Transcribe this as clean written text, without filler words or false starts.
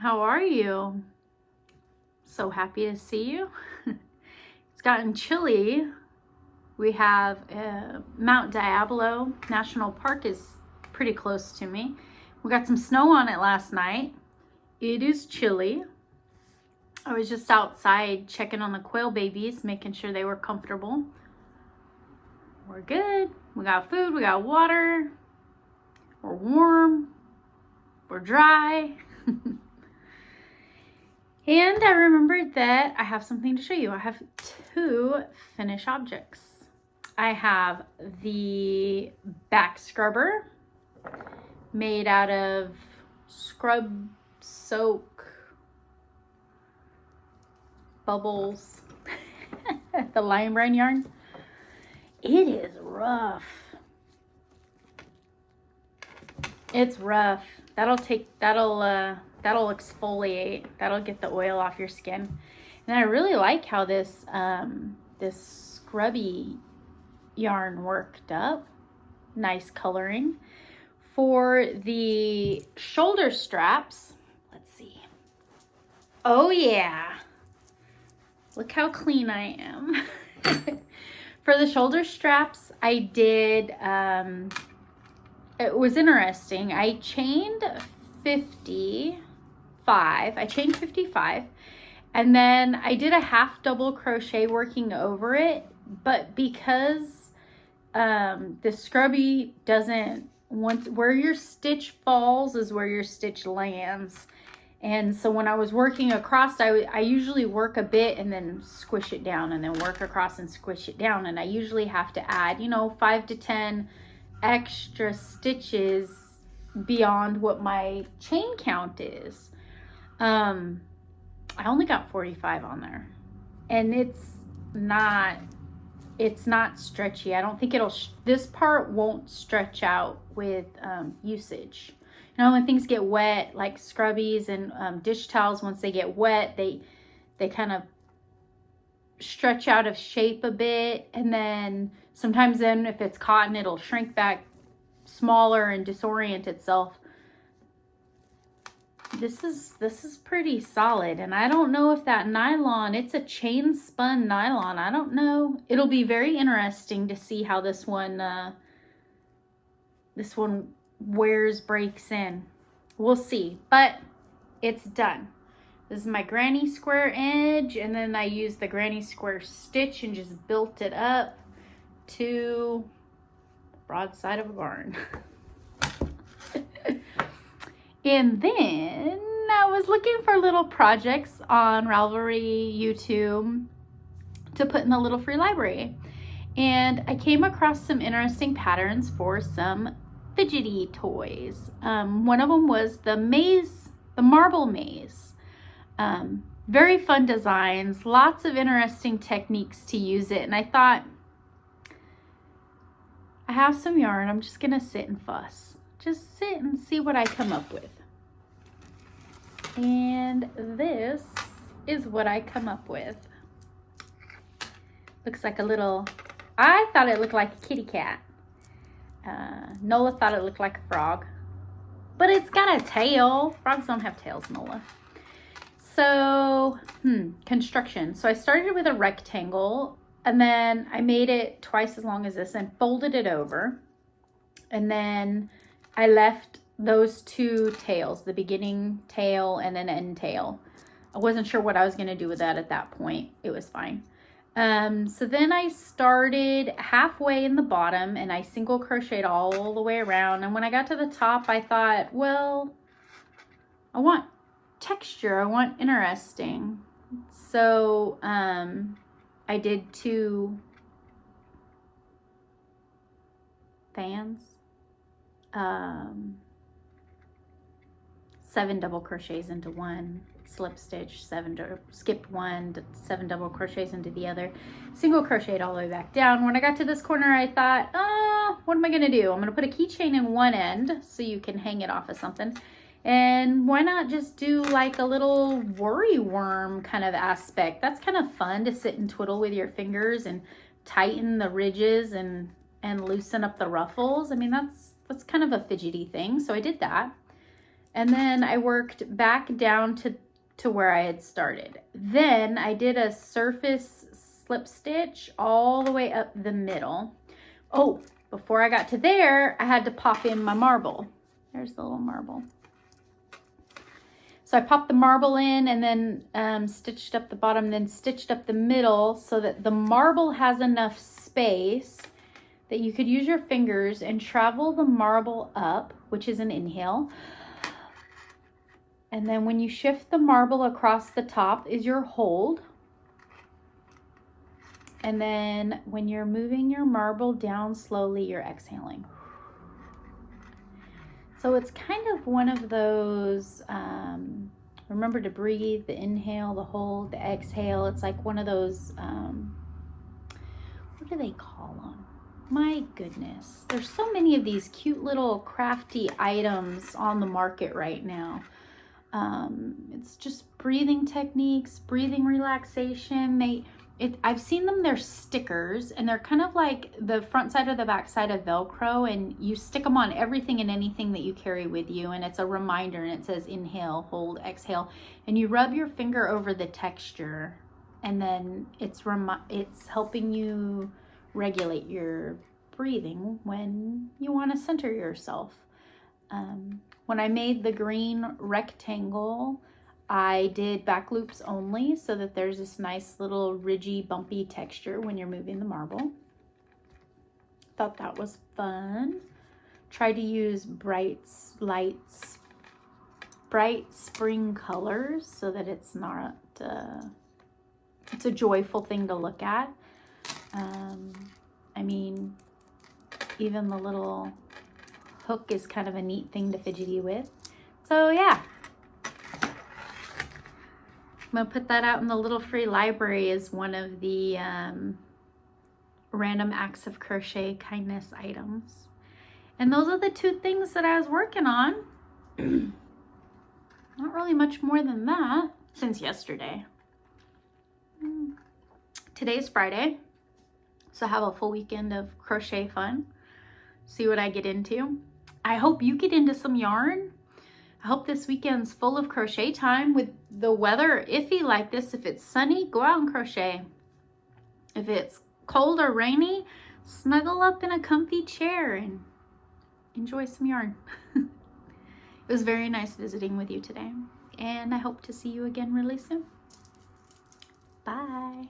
How are you? So happy to see you. It's gotten chilly. We have Mount Diablo National Park is pretty close to me. We got some snow on it last night. It is chilly. I was just outside checking on the quail babies, making sure they were comfortable. We're good. We got food, we got water. We're warm. We're dry. And I remembered that I have something to show you. I have two finished objects. I have the back scrubber made out of scrub soak bubbles, the lion brand yarn. It is rough. It's rough. That'll exfoliate. That'll get the oil off your skin. And I really like how this this scrubby yarn worked up. Nice coloring. For the shoulder straps, let's see. Oh yeah. Look how clean I am. For the shoulder straps, I did, it was interesting. I chained 55. I chained 55. And then I did a half double crochet working over it. But because the scrubby doesn't, where your stitch falls is where your stitch lands. And so when I was working across, I usually work a bit and then squish it down and then work across and squish it down. And I usually have to add, 5 to 10 extra stitches beyond what my chain count is. I only got 45 on there, and it's not stretchy. I don't think this part won't stretch out with usage. When things get wet, like scrubbies and dish towels, once they get wet, they kind of stretch out of shape a bit. And then sometimes if it's cotton, it'll shrink back smaller and disorient itself. This is pretty solid. And I don't know if that nylon, it's a chain spun nylon. I don't know. It'll be very interesting to see how this one breaks in. We'll see, but it's done. This is my granny square edge, and then I used the granny square stitch and just built it up to the broadside of a barn. And then I was looking for little projects on Ravelry, YouTube to put in the little free library, and I came across some interesting patterns for some fidgety toys. One of them was the maze, the marble maze. Very fun designs, lots of interesting techniques to use it. And I thought, I have some yarn. I'm just gonna sit and fuss. Just sit and see what I come up with. And this is what I come up with. Looks like a little, I thought it looked like a kitty cat. Nola thought it looked like a frog, but it's got a tail. Frogs don't have tails, Nola. So, construction. So I started with a rectangle, and then I made it twice as long as this and folded it over. And then I left those two tails, the beginning tail and an end tail. I wasn't sure what I was going to do with that at that point. It was fine. So then I started halfway in the bottom and I single crocheted all the way around. And when I got to the top, I thought, well, I want texture. I want interesting. So, I did 2 fans, 7 double crochets into one, slip stitch, skipped 1, 7 double crochets into the other, single crocheted all the way back down. When I got to this corner, I thought, what am I gonna do? I'm gonna put a keychain in one end so you can hang it off of something. And why not just do like a little worry worm kind of aspect? That's kind of fun to sit and twiddle with your fingers and tighten the ridges and loosen up the ruffles. I mean, that's kind of a fidgety thing. So I did that. And then I worked back down to where I had started. Then I did a surface slip stitch all the way up the middle. Oh, before I got to there, I had to pop in my marble. There's the little marble. So I popped the marble in and then stitched up the bottom, then stitched up the middle so that the marble has enough space that you could use your fingers and travel the marble up, which is an inhale. And then when you shift the marble across the top is your hold. And then when you're moving your marble down slowly, you're exhaling. So it's kind of one of those, remember to breathe, the inhale, the hold, the exhale. It's like one of those, what do they call them? My goodness. There's so many of these cute little crafty items on the market right now. It's just breathing techniques, breathing relaxation. I've seen them, they're stickers, and they're kind of like the front side or the back side of Velcro, and you stick them on everything and anything that you carry with you, and it's a reminder, and it says inhale, hold, exhale, and you rub your finger over the texture, and then it's helping you regulate your breathing when you want to center yourself. When I made the green rectangle, I did back loops only so that there's this nice little ridgy, bumpy texture when you're moving the marble. Thought that was fun. Tried to use bright spring colors so that it's not, it's a joyful thing to look at. I mean, even the little hook is kind of a neat thing to fidgety with. So yeah. I'm going to put that out in the little free library as one of the random acts of crochet kindness items. And those are the two things that I was working on. Not really much more than that since yesterday. Today's Friday, so I have a full weekend of crochet fun. See what I get into. I hope you get into some yarn. I hope this weekend's full of crochet time. With the weather iffy like this, if it's sunny, go out and crochet. If it's cold or rainy, snuggle up in a comfy chair and enjoy some yarn. It was very nice visiting with you today, and I hope to see you again really soon. Bye.